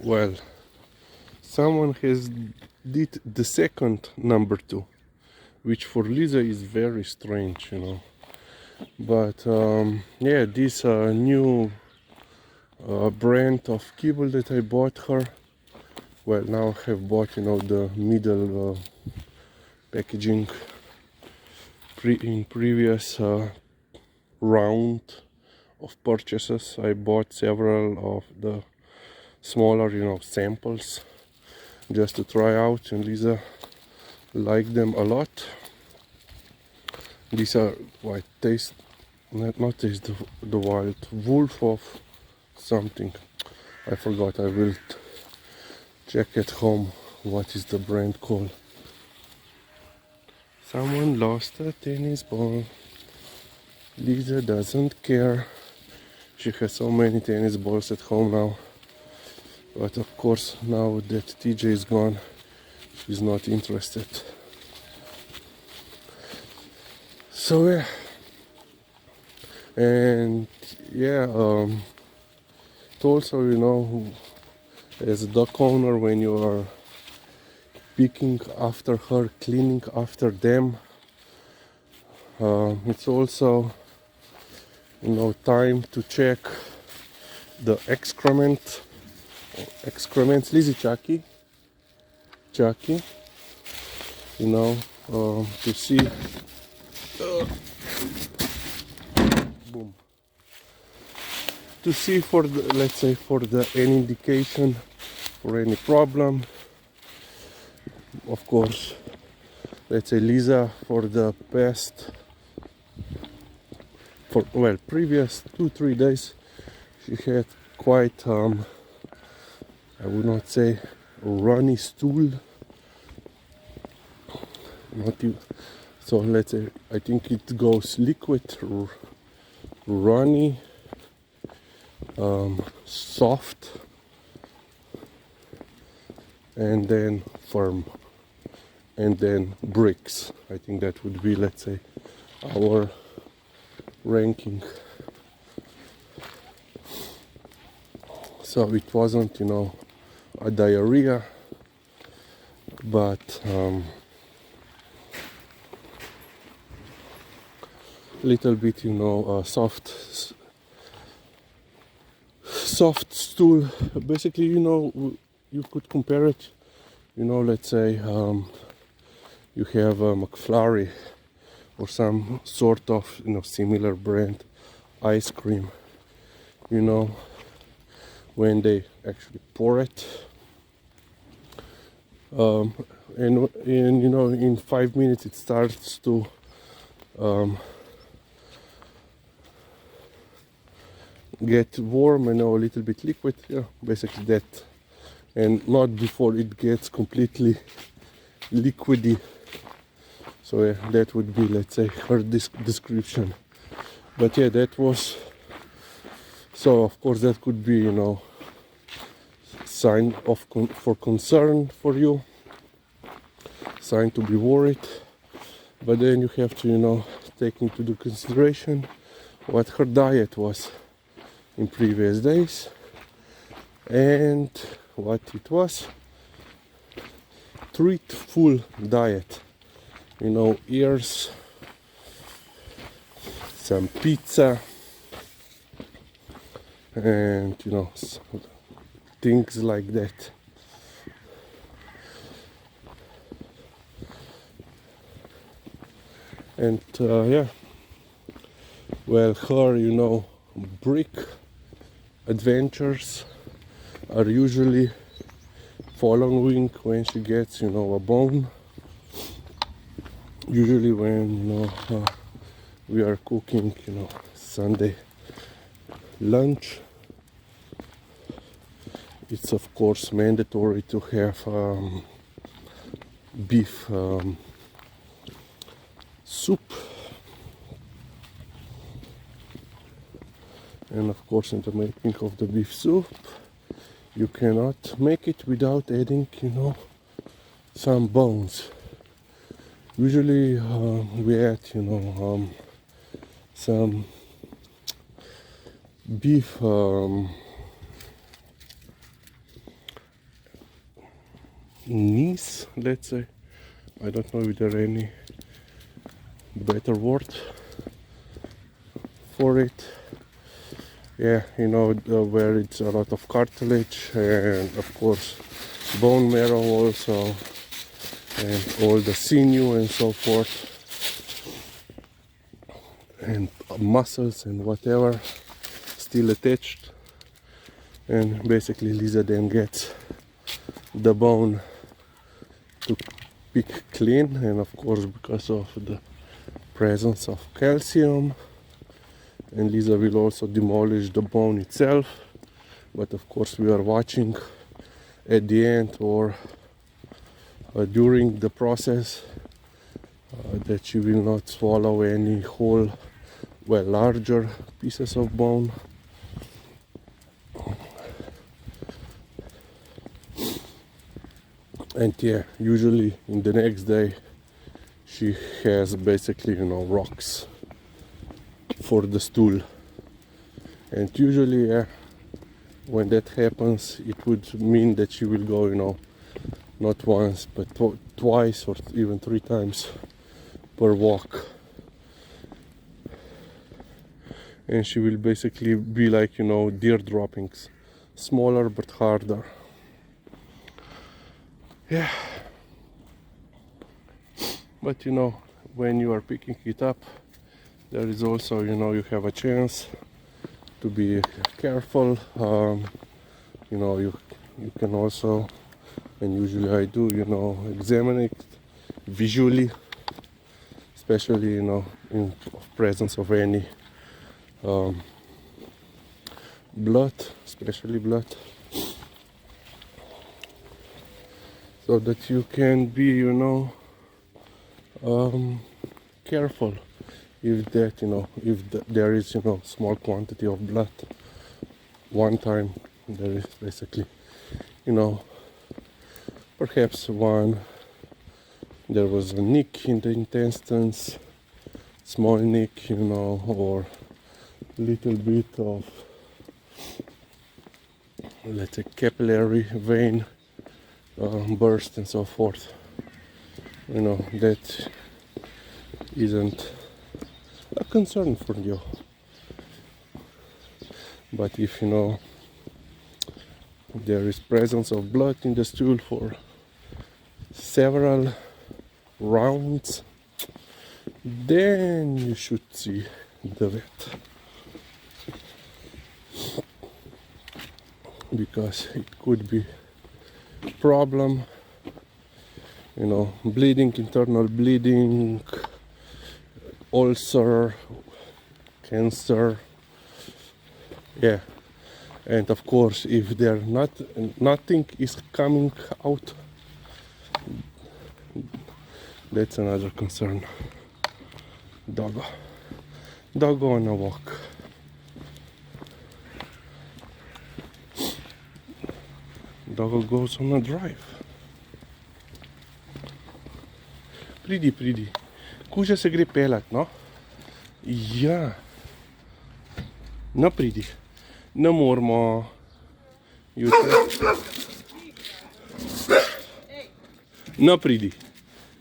Well, someone has did the second number 2, which for Lisa is very strange, you know. But yeah, this new brand of kibble that I bought her. Well, now I have bought, you know, the middle packaging. In previous round of purchases, I bought several of the smaller, you know, samples just to try out, and Lisa liked them a lot. These are white taste, not taste the wild wolf of something. I forgot. I will check at home what is the brand called. Someone lost a tennis ball. Lisa doesn't care. She has so many tennis balls at home now. But of course, now that TJ is gone, she's not interested. So yeah. And yeah, it also, you know, as a dog owner, when you are picking after her, cleaning after them, it's also, you know, time to check the excrements. Lizzie, Chucky, you know, to see. Boom. To see for the, let's say, for the any indication for any problem. Of course, let's say Lisa for the past, for well, previous 2-3 days, she had quite I would not say runny stool. Not you. So let's say I think it goes liquid, runny, soft, and then firm, and then bricks. I think that would be, let's say, our ranking. So it wasn't, you know, a diarrhea, but little bit, you know, soft stool. Basically, you know, you could compare it, you know, let's say you have a McFlurry or some sort of, you know, similar brand ice cream, you know, when they actually pour it, and you know, in 5 minutes it starts to get warm and, you know, a little bit liquid. Yeah, basically that, and not before it gets completely liquidy. So yeah, that would be, let's say, her description. But yeah, that was, so of course that could be, you know, sign of for concern for you, sign to be worried. But then you have to, you know, take into the consideration what her diet was in previous days and what it was. Treatful diet, you know, ears, some pizza, and, you know, things like that. And yeah, well, her, you know, brick adventures are usually following when she gets, you know, a bone. Usually when, you know, we are cooking, you know, Sunday lunch, it's of course mandatory to have beef soup, and of course in the making of the beef soup you cannot make it without adding, you know, some bones. Usually we add, you know, some beef niece, let's say. I don't know if there are any better word for it. Yeah, you know, where it's a lot of cartilage and of course bone marrow also, and all the sinew and so forth, and muscles and whatever still attached. And basically Liza then gets the bone to pick clean, and of course because of the presence of calcium, and Liza will also demolish the bone itself, but of course we are watching at the end or during the process that she will not swallow any whole, well, larger pieces of bone. And yeah, usually in the next day she has basically, you know, rocks for the stool. And usually, yeah, when that happens, it would mean that she will go, you know, not once but twice or even 3 times per walk. And she will basically be like, you know, deer droppings, smaller but harder. Yeah, but you know, when you are picking it up, there is also, you know, you have a chance to be careful. You know, you can also, and usually I do, you know, examine it visually, especially, you know, in presence of any blood, especially blood, so that you can be, you know, careful if that, you know, if there is, you know, small quantity of blood. One time there is basically, you know, perhaps there was a nick in the intestines, small nick, you know, or little bit of, let's say, capillary vein burst and so forth. You know, that isn't a concern for you. But if, you know, there is presence of blood in the stool for several rounds, then you should see the vet, because it could be a problem, you know, bleeding, internal bleeding, ulcer, cancer. Yeah, and of course if nothing is coming out, that's another concern. Doggo on a walk. Doggo goes on a drive. Pridi. Kuža se gre pelat, no? Ja. No, pridi. Ne moramo. Jutri. No, pridi.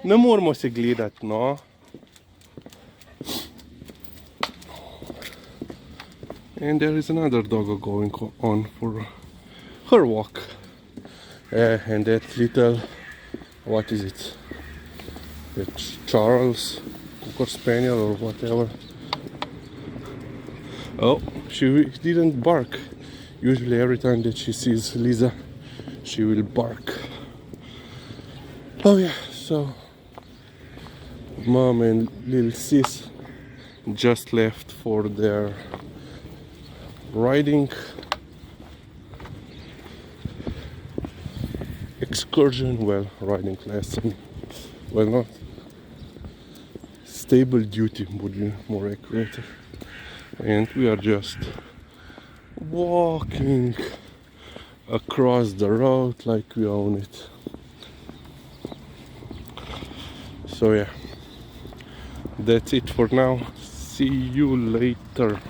Ne moramo se gledati, no. And there is another dog going on for her walk. And that little, what is it? It's Charles Cocker Spaniel or whatever. Oh, she didn't bark. Usually every time that she sees Liza, she will bark. Oh yeah, so mom and little sis just left for their riding excursion, well, riding lesson, well, not stable duty would be more accurate. And we are just walking across the road like we own it. So yeah, that's it for now. See you later.